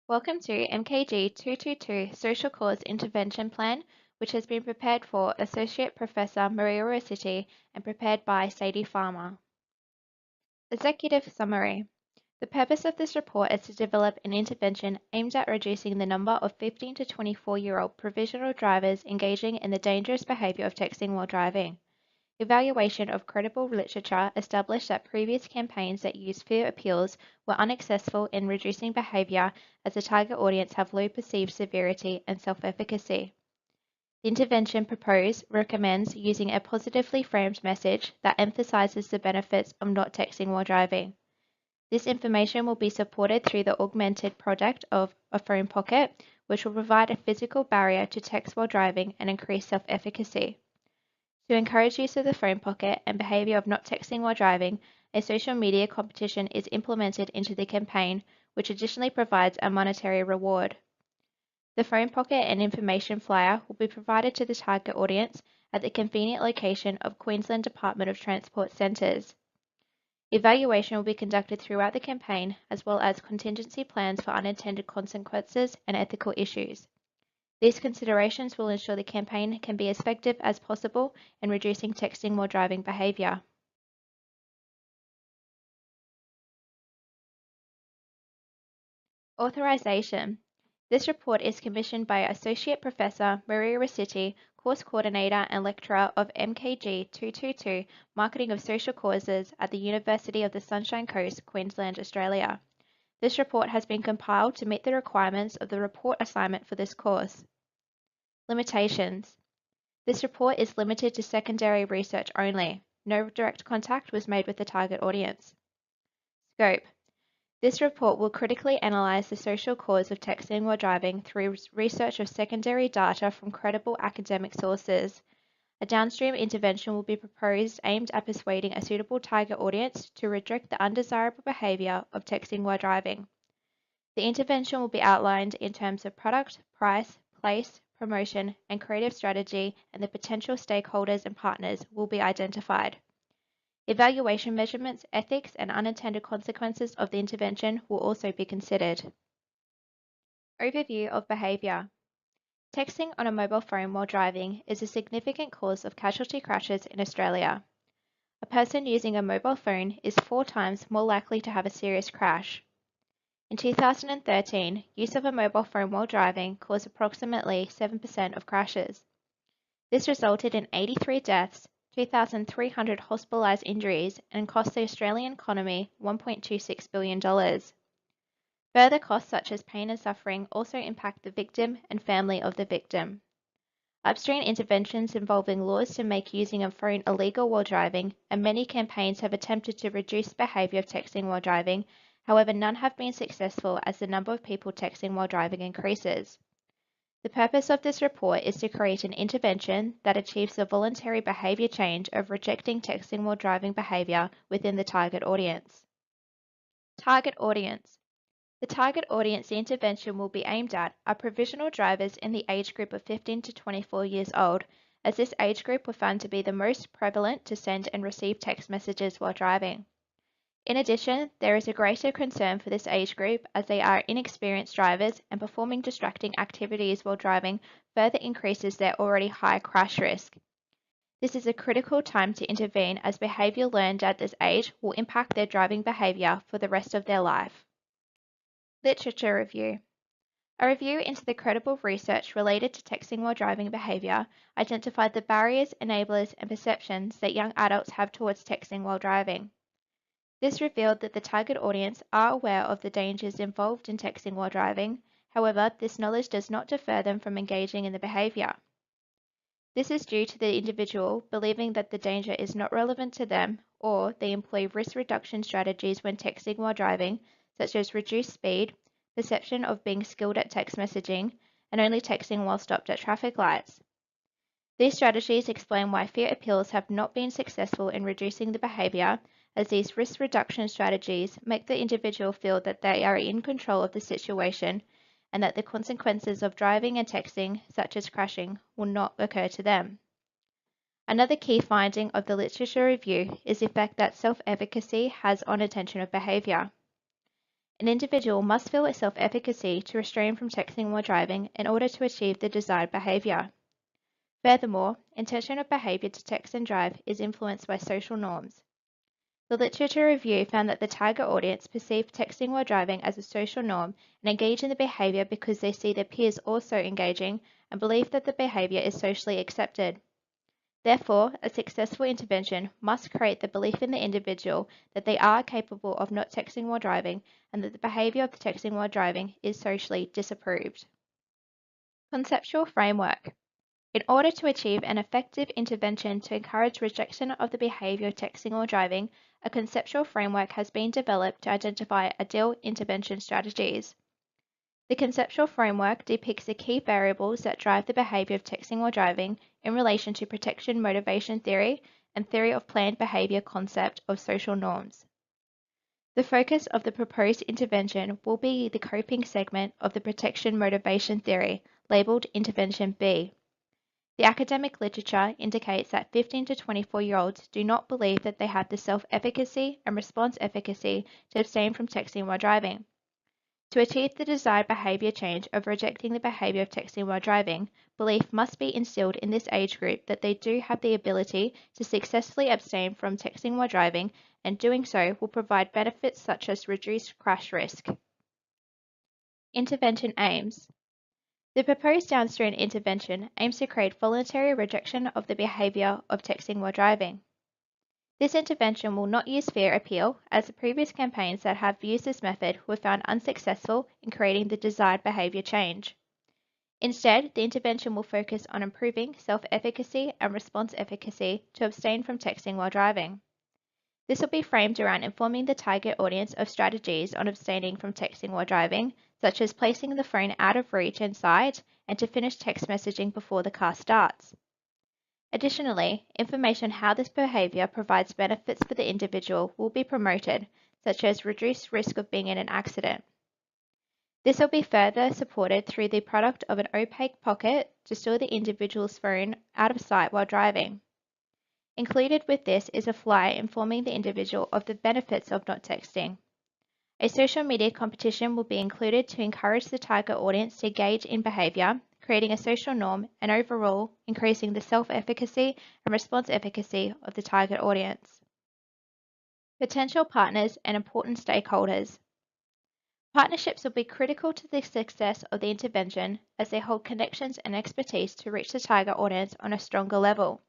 Welcome to MKG222 Social Cause Intervention Plan, which has been prepared for Associate Professor Maria Rossetti and prepared by Sadie Farmer. Executive Summary. The purpose of this report is to develop an intervention aimed at reducing the number of 15 to 24-year-old provisional drivers engaging in the dangerous behavior of texting while driving. Evaluation of credible literature established that previous campaigns that used fear appeals were unsuccessful in reducing behavior as the target audience have low perceived severity and self-efficacy. The intervention proposed recommends using a positively framed message that emphasizes the benefits of not texting while driving. This information will be supported through the augmented product of a phone pocket, which will provide a physical barrier to text while driving and increase self-efficacy. To encourage use of the phone pocket and behavior of not texting while driving, a social media competition is implemented into the campaign, which additionally provides a monetary reward. The phone pocket and information flyer will be provided to the target audience at the convenient location of Queensland Department of Transport centres. Evaluation will be conducted throughout the campaign, as well as contingency plans for unintended consequences and ethical issues. These considerations will ensure the campaign can be as effective as possible in reducing texting while driving behavior. Authorization. This report is commissioned by Associate Professor Maria Rossetti, Course Coordinator and Lecturer of MKG222 Marketing of Social Causes at the University of the Sunshine Coast, Queensland, Australia. This report has been compiled to meet the requirements of the report assignment for this course. Limitations. This report is limited to secondary research only. No direct contact was made with the target audience. Scope. This report will critically analyze the social cause of texting while driving through research of secondary data from credible academic sources. A downstream intervention will be proposed aimed at persuading a suitable target audience to reject the undesirable behavior of texting while driving. The intervention will be outlined in terms of product, price, place, promotion, and creative strategy, and the potential stakeholders and partners will be identified. Evaluation measurements, ethics, and unintended consequences of the intervention will also be considered. Overview of behavior. Texting on a mobile phone while driving is a significant cause of casualty crashes in Australia. A person using a mobile phone is 4 times more likely to have a serious crash. In 2013, use of a mobile phone while driving caused approximately 7% of crashes. This resulted in 83 deaths, 2,300 hospitalised injuries, and cost the Australian economy $1.26 billion. Further costs such as pain and suffering also impact the victim and family of the victim. Upstream interventions involving laws to make using a phone illegal while driving, and many campaigns have attempted to reduce behaviour of texting while driving. However, none have been successful as the number of people texting while driving increases. The purpose of this report is to create an intervention that achieves the voluntary behavior change of rejecting texting while driving behavior within the target audience. Target audience. The target audience the intervention will be aimed at are provisional drivers in the age group of 15 to 24 years old, as this age group were found to be the most prevalent to send and receive text messages while driving. In addition, there is a greater concern for this age group as they are inexperienced drivers and performing distracting activities while driving further increases their already high crash risk. This is a critical time to intervene as behavior learned at this age will impact their driving behavior for the rest of their life. Literature review. A review into the credible research related to texting while driving behavior identified the barriers, enablers, and perceptions that young adults have towards texting while driving. This revealed that the target audience are aware of the dangers involved in texting while driving. However, this knowledge does not deter them from engaging in the behavior. This is due to the individual believing that the danger is not relevant to them, or they employ risk reduction strategies when texting while driving, such as reduced speed, perception of being skilled at text messaging, and only texting while stopped at traffic lights. These strategies explain why fear appeals have not been successful in reducing the behavior, as these risk reduction strategies make the individual feel that they are in control of the situation and that the consequences of driving and texting, such as crashing, will not occur to them. Another key finding of the literature review is the effect that self-efficacy has on attention of behavior. An individual must feel its self-efficacy to restrain from texting while driving in order to achieve the desired behavior. Furthermore, intentional behavior to text and drive is influenced by social norms. The literature review found that the target audience perceive texting while driving as a social norm and engage in the behavior because they see their peers also engaging and believe that the behavior is socially accepted. Therefore, a successful intervention must create the belief in the individual that they are capable of not texting while driving and that the behavior of texting while driving is socially disapproved. Conceptual framework. In order to achieve an effective intervention to encourage rejection of the behavior of texting or driving, a conceptual framework has been developed to identify ideal intervention strategies. The conceptual framework depicts the key variables that drive the behavior of texting or driving in relation to protection motivation theory and theory of planned behavior concept of social norms. The focus of the proposed intervention will be the coping segment of the protection motivation theory, labeled Intervention B. The academic literature indicates that 15 to 24-year-olds do not believe that they have the self-efficacy and response efficacy to abstain from texting while driving. To achieve the desired behavior change of rejecting the behavior of texting while driving, belief must be instilled in this age group that they do have the ability to successfully abstain from texting while driving, and doing so will provide benefits such as reduced crash risk. Intervention aims. The proposed downstream intervention aims to create voluntary rejection of the behavior of texting while driving. This intervention will not use fear appeal, as the previous campaigns that have used this method were found unsuccessful in creating the desired behavior change. Instead, the intervention will focus on improving self-efficacy and response efficacy to abstain from texting while driving. This will be framed around informing the target audience of strategies on abstaining from texting while driving, such as placing the phone out of reach and sight, and to finish text messaging before the car starts. Additionally, information on how this behavior provides benefits for the individual will be promoted, such as reduced risk of being in an accident. This will be further supported through the product of an opaque pocket to store the individual's phone out of sight while driving. Included with this is a flyer informing the individual of the benefits of not texting. A social media competition will be included to encourage the target audience to engage in behavior, creating a social norm and overall increasing the self-efficacy and response efficacy of the target audience. Potential partners and important stakeholders. Partnerships will be critical to the success of the intervention as they hold connections and expertise to reach the target audience on a stronger level.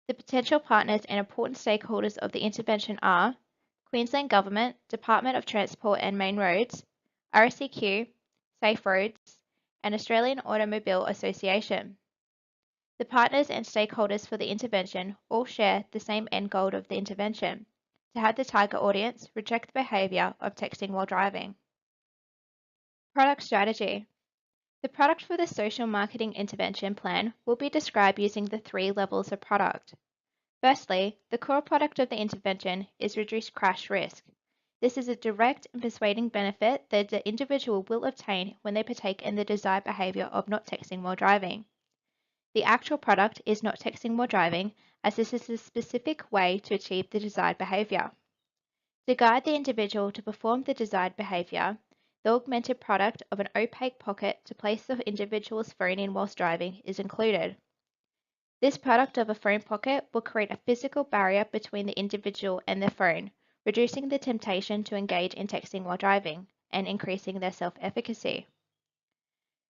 The potential partners and important stakeholders of the intervention are Queensland Government, Department of Transport and Main Roads, RSEQ, Safe Roads, and Australian Automobile Association. The partners and stakeholders for the intervention all share the same end goal of the intervention, to have the target audience reject the behaviour of texting while driving. Product strategy. The product for the social marketing intervention plan will be described using the 3 levels of product. Firstly, the core product of the intervention is reduced crash risk. This is a direct and persuading benefit that the individual will obtain when they partake in the desired behavior of not texting while driving. The actual product is not texting while driving, as this is a specific way to achieve the desired behavior. To guide the individual to perform the desired behavior, the augmented product of an opaque pocket to place the individual's phone in whilst driving is included. This product of a phone pocket will create a physical barrier between the individual and their phone, reducing the temptation to engage in texting while driving and increasing their self-efficacy.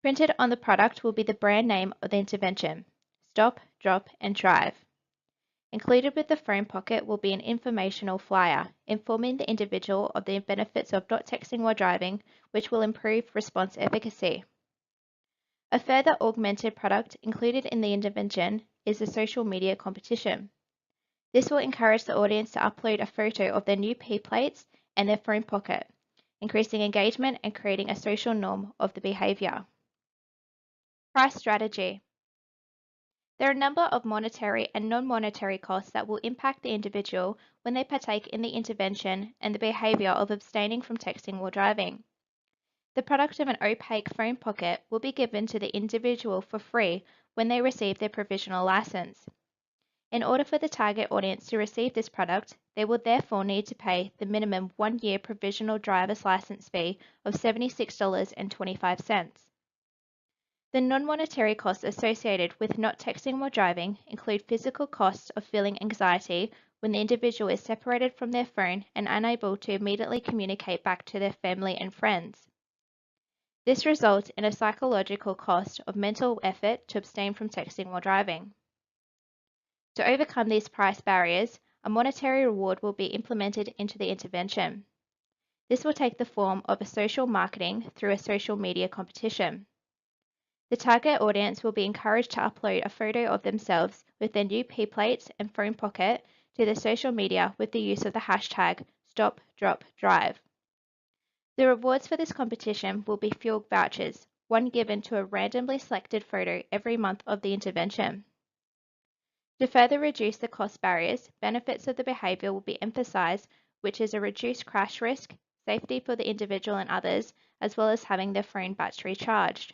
Printed on the product will be the brand name of the intervention, Stop, Drop, and Drive. Included with the phone pocket will be an informational flyer informing the individual of the benefits of not texting while driving, which will improve response efficacy. A further augmented product included in the intervention is a social media competition. This will encourage the audience to upload a photo of their new P-plates and their phone pocket, increasing engagement and creating a social norm of the behavior. Price strategy. There are a number of monetary and non-monetary costs that will impact the individual when they partake in the intervention and the behavior of abstaining from texting while driving. The product of an opaque phone pocket will be given to the individual for free when they receive their provisional license. In order for the target audience to receive this product, they will therefore need to pay the minimum 1-year provisional driver's license fee of $76.25. The non-monetary costs associated with not texting while driving include physical costs of feeling anxiety when the individual is separated from their phone and unable to immediately communicate back to their family and friends. This results in a psychological cost of mental effort to abstain from texting while driving. To overcome these price barriers, a monetary reward will be implemented into the intervention. This will take the form of a social marketing through a social media competition. The target audience will be encouraged to upload a photo of themselves with their new P-plates and phone pocket to their social media with the use of the hashtag #StopDropDrive. The rewards for this competition will be fuel vouchers, one given to a randomly selected photo every month of the intervention. To further reduce the cost barriers, benefits of the behavior will be emphasized, which is a reduced crash risk, safety for the individual and others, as well as having their phone battery charged.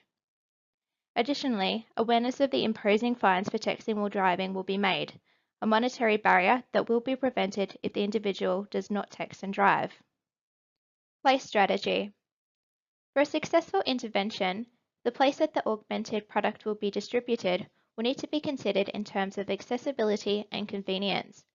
Additionally, awareness of the imposing fines for texting while driving will be made, a monetary barrier that will be prevented if the individual does not text and drive. Place strategy. For a successful intervention, the place that the augmented product will be distributed will need to be considered in terms of accessibility and convenience.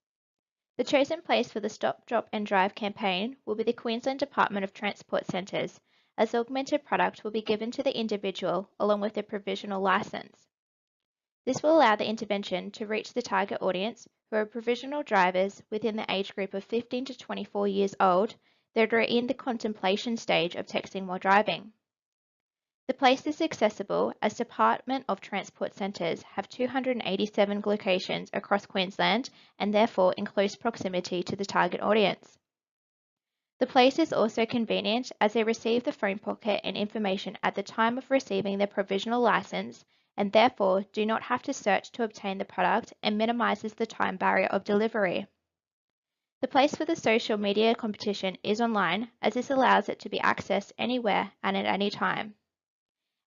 The chosen place for the Stop, Drop and Drive campaign will be the Queensland Department of Transport Centres, as augmented product will be given to the individual along with their provisional licence. This will allow the intervention to reach the target audience who are provisional drivers within the age group of 15 to 24 years old that are in the contemplation stage of texting while driving. The place is accessible as Department of Transport Centres have 287 locations across Queensland and therefore in close proximity to the target audience. The place is also convenient as they receive the phone pocket and information at the time of receiving their provisional licence and therefore do not have to search to obtain the product and minimises the time barrier of delivery. The place for the social media competition is online as this allows it to be accessed anywhere and at any time.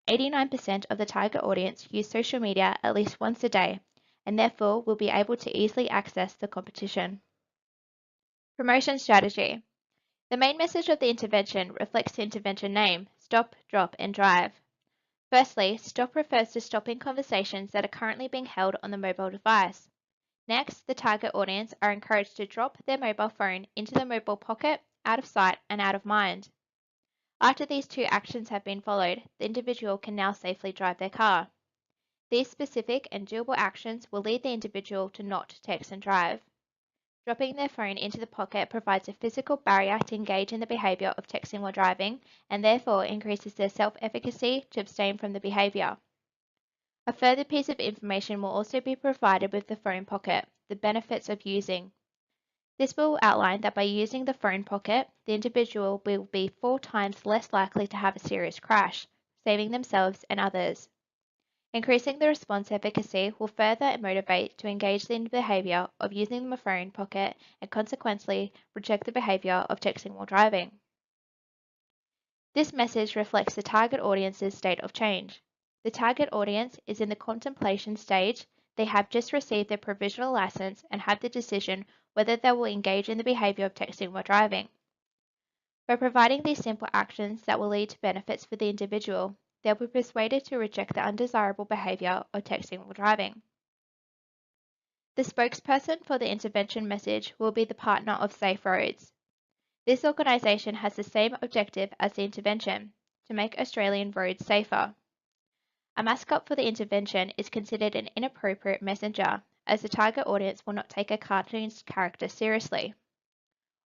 89% of the target audience use social media at least once a day and therefore will be able to easily access the competition. Promotion strategy. The main message of the intervention reflects the intervention name, Stop, Drop and Drive. Firstly, stop refers to stopping conversations that are currently being held on the mobile device. Next, the target audience are encouraged to drop their mobile phone into the mobile pocket, out of sight and out of mind. After these two actions have been followed, the individual can now safely drive their car. These specific and doable actions will lead the individual to not text and drive. Dropping their phone into the pocket provides a physical barrier to engage in the behavior of texting while driving and therefore increases their self-efficacy to abstain from the behavior. A further piece of information will also be provided with the phone pocket, the benefits of using. This will outline that by using the phone pocket, the individual will be 4 times less likely to have a serious crash, saving themselves and others. Increasing the response efficacy will further motivate to engage in the behavior of using the phone pocket and consequently reject the behavior of texting while driving. This message reflects the target audience's state of change. The target audience is in the contemplation stage. They have just received their provisional license and have the decision whether they will engage in the behavior of texting while driving. By providing these simple actions that will lead to benefits for the individual, they'll be persuaded to reject the undesirable behavior of texting while driving. The spokesperson for the intervention message will be the partner of Safe Roads. This organisation has the same objective as the intervention, to make Australian roads safer. A mascot for the intervention is considered an inappropriate messenger, as the target audience will not take a cartoon's character seriously.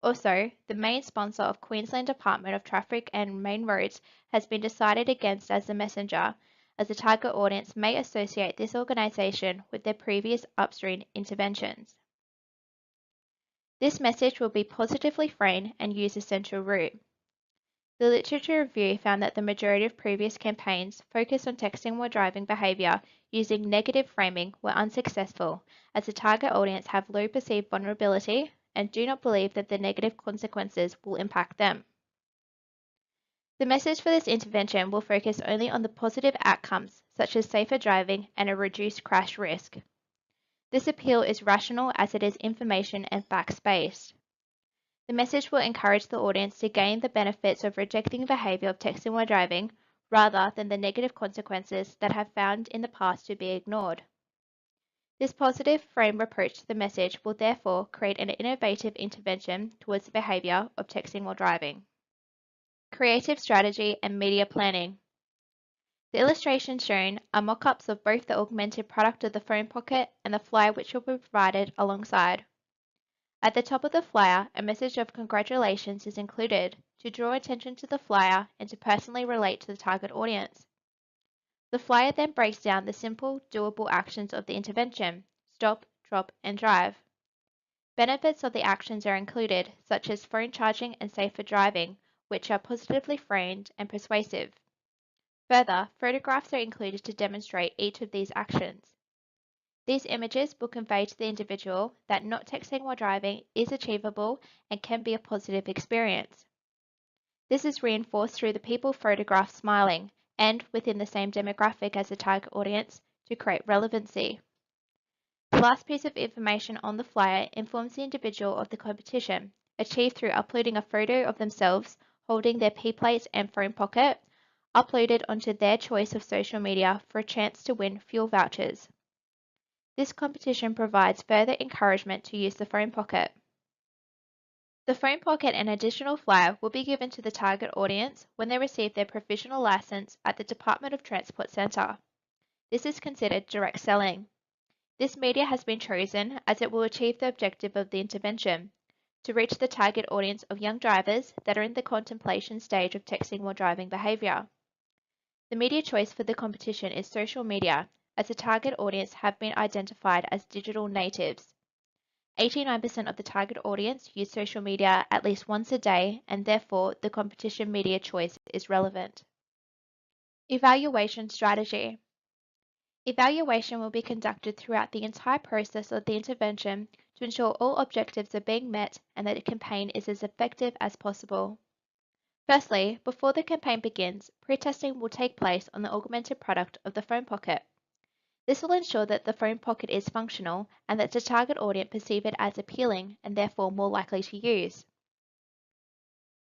Also, the main sponsor of Queensland Department of Traffic and Main Roads has been decided against as the messenger, as the target audience may associate this organisation with their previous upstream interventions. This message will be positively framed and use a central root. The literature review found that the majority of previous campaigns focused on texting while driving behaviour using negative framing were unsuccessful, as the target audience have low perceived vulnerability and do not believe that the negative consequences will impact them. The message for this intervention will focus only on the positive outcomes, such as safer driving and a reduced crash risk. This appeal is rational as it is information and facts-based. The message will encourage the audience to gain the benefits of rejecting the behavior of texting while driving rather than the negative consequences that have found in the past to be ignored. This positive frame approach to the message will therefore create an innovative intervention towards the behavior of texting while driving. Creative strategy and media planning. The illustrations shown are mock-ups of both the augmented product of the phone pocket and the flyer which will be provided alongside. At the top of the flyer, a message of congratulations is included to draw attention to the flyer and to personally relate to the target audience. The flyer then breaks down the simple, doable actions of the intervention: stop, drop, and drive. Benefits of the actions are included, such as phone charging and safer driving, which are positively framed and persuasive. Further, photographs are included to demonstrate each of these actions. These images will convey to the individual that not texting while driving is achievable and can be a positive experience. This is reinforced through the people photographed smiling and within the same demographic as the target audience to create relevancy. The last piece of information on the flyer informs the individual of the competition, achieved through uploading a photo of themselves holding their P-plates and phone pocket, uploaded onto their choice of social media for a chance to win fuel vouchers. This competition provides further encouragement to use the phone pocket. The phone pocket and additional flyer will be given to the target audience when they receive their provisional license at the Department of Transport Centre. This is considered direct selling. This media has been chosen as it will achieve the objective of the intervention, to reach the target audience of young drivers that are in the contemplation stage of texting while driving behavior. The media choice for the competition is social media, as the target audience have been identified as digital natives. 89% of the target audience use social media at least once a day, and therefore the competition media choice is relevant. Evaluation strategy. Evaluation will be conducted throughout the entire process of the intervention to ensure all objectives are being met and that the campaign is as effective as possible. Firstly, before the campaign begins, pre-testing will take place on the augmented product of the phone pocket. This will ensure that the phone pocket is functional and that the target audience perceive it as appealing and therefore more likely to use.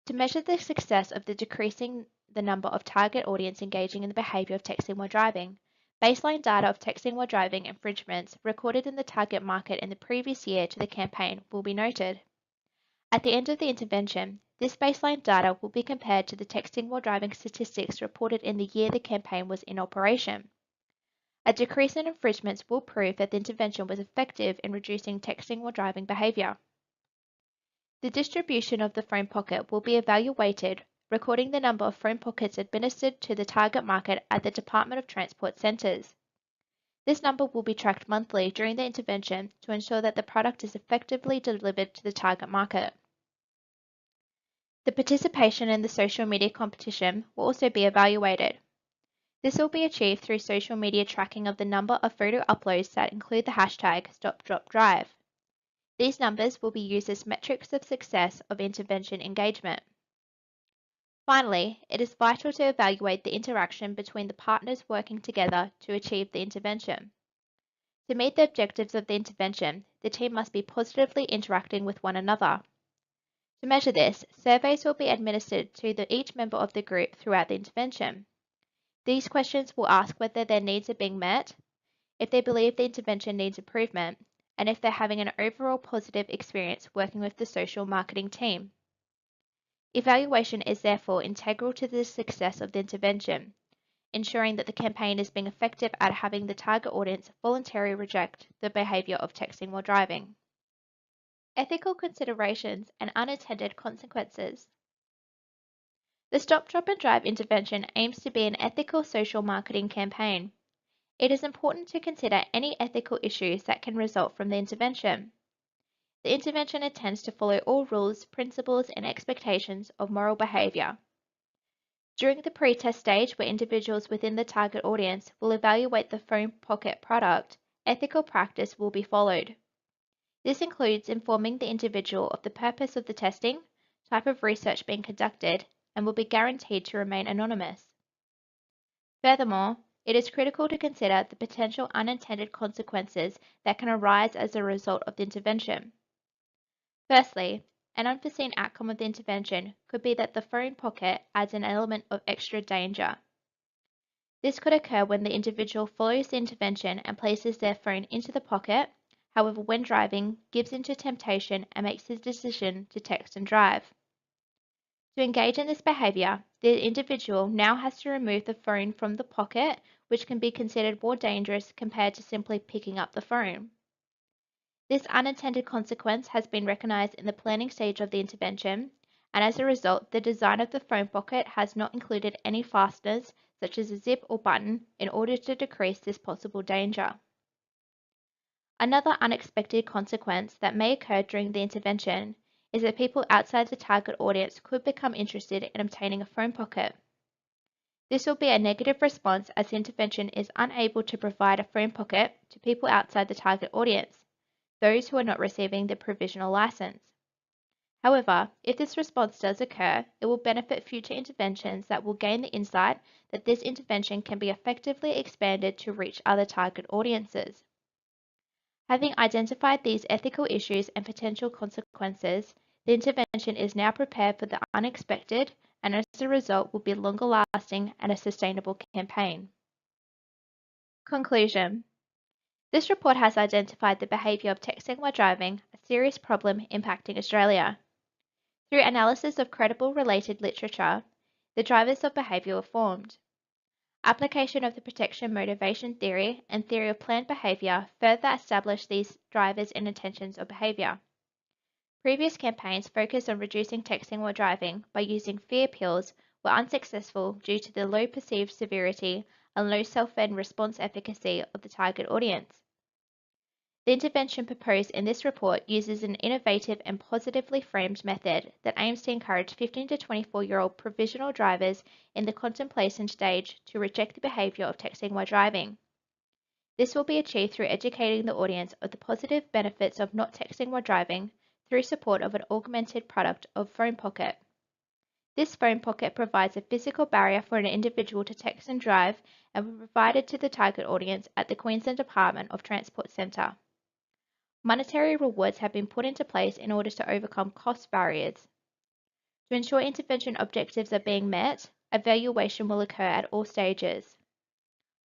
To measure the success of the decreasing the number of target audience engaging in the behavior of texting while driving, baseline data of texting while driving infringements recorded in the target market in the previous year to the campaign will be noted. At the end of the intervention, this baseline data will be compared to the texting while driving statistics reported in the year the campaign was in operation. A decrease in infringements will prove that the intervention was effective in reducing texting while driving behavior. The distribution of the phone pocket will be evaluated, recording the number of phone pockets administered to the target market at the Department of Transport centres. This number will be tracked monthly during the intervention to ensure that the product is effectively delivered to the target market. The participation in the social media competition will also be evaluated. This will be achieved through social media tracking of the number of photo uploads that include the hashtag #StopDropDrive. These numbers will be used as metrics of success of intervention engagement. Finally, it is vital to evaluate the interaction between the partners working together to achieve the intervention. To meet the objectives of the intervention, the team must be positively interacting with one another. To measure this, surveys will be administered to each member of the group throughout the intervention. These questions will ask whether their needs are being met, if they believe the intervention needs improvement, and if they're having an overall positive experience working with the social marketing team. Evaluation is therefore integral to the success of the intervention, ensuring that the campaign is being effective at having the target audience voluntarily reject the behavior of texting while driving. Ethical considerations and unintended consequences. The Stop, Drop and Drive intervention aims to be an ethical social marketing campaign. It is important to consider any ethical issues that can result from the intervention. The intervention intends to follow all rules, principles, and expectations of moral behavior. During the pre-test stage, where individuals within the target audience will evaluate the phone pocket product, ethical practice will be followed. This includes informing the individual of the purpose of the testing, type of research being conducted, and will be guaranteed to remain anonymous. Furthermore, it is critical to consider the potential unintended consequences that can arise as a result of the intervention. Firstly, an unforeseen outcome of the intervention could be that the phone pocket adds an element of extra danger. This could occur when the individual follows the intervention and places their phone into the pocket, however, when driving, gives into temptation and makes the decision to text and drive. To engage in this behavior, the individual now has to remove the phone from the pocket, which can be considered more dangerous compared to simply picking up the phone. This unintended consequence has been recognized in the planning stage of the intervention, and as a result, the design of the phone pocket has not included any fasteners, such as a zip or button, in order to decrease this possible danger. Another unexpected consequence that may occur during the intervention is that people outside the target audience could become interested in obtaining a phone pocket. This will be a negative response as the intervention is unable to provide a phone pocket to people outside the target audience, those who are not receiving the provisional license. However, if this response does occur, it will benefit future interventions that will gain the insight that this intervention can be effectively expanded to reach other target audiences. Having identified these ethical issues and potential consequences, the intervention is now prepared for the unexpected and as a result will be longer lasting and a sustainable campaign. Conclusion. This report has identified the behaviour of texting while driving, a serious problem impacting Australia. Through analysis of credible related literature, the drivers of behaviour were formed. Application of the protection motivation theory and theory of planned behaviour further established these drivers and intentions of behaviour. Previous campaigns focused on reducing texting while driving by using fear pills were unsuccessful due to the low perceived severity and low self-fed response efficacy of the target audience. The intervention proposed in this report uses an innovative and positively framed method that aims to encourage 15 to 24-year-old provisional drivers in the contemplation stage to reject the behavior of texting while driving. This will be achieved through educating the audience of the positive benefits of not texting while driving through support of an augmented product of phone pocket. This phone pocket provides a physical barrier for an individual to text and drive and will be provided to the target audience at the Queensland Department of Transport Centre. Monetary rewards have been put into place in order to overcome cost barriers. To ensure intervention objectives are being met, evaluation will occur at all stages.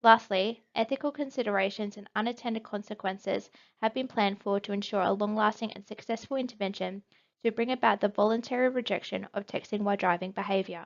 Lastly, ethical considerations and unintended consequences have been planned for to ensure a long-lasting and successful intervention to bring about the voluntary rejection of texting while driving behaviour.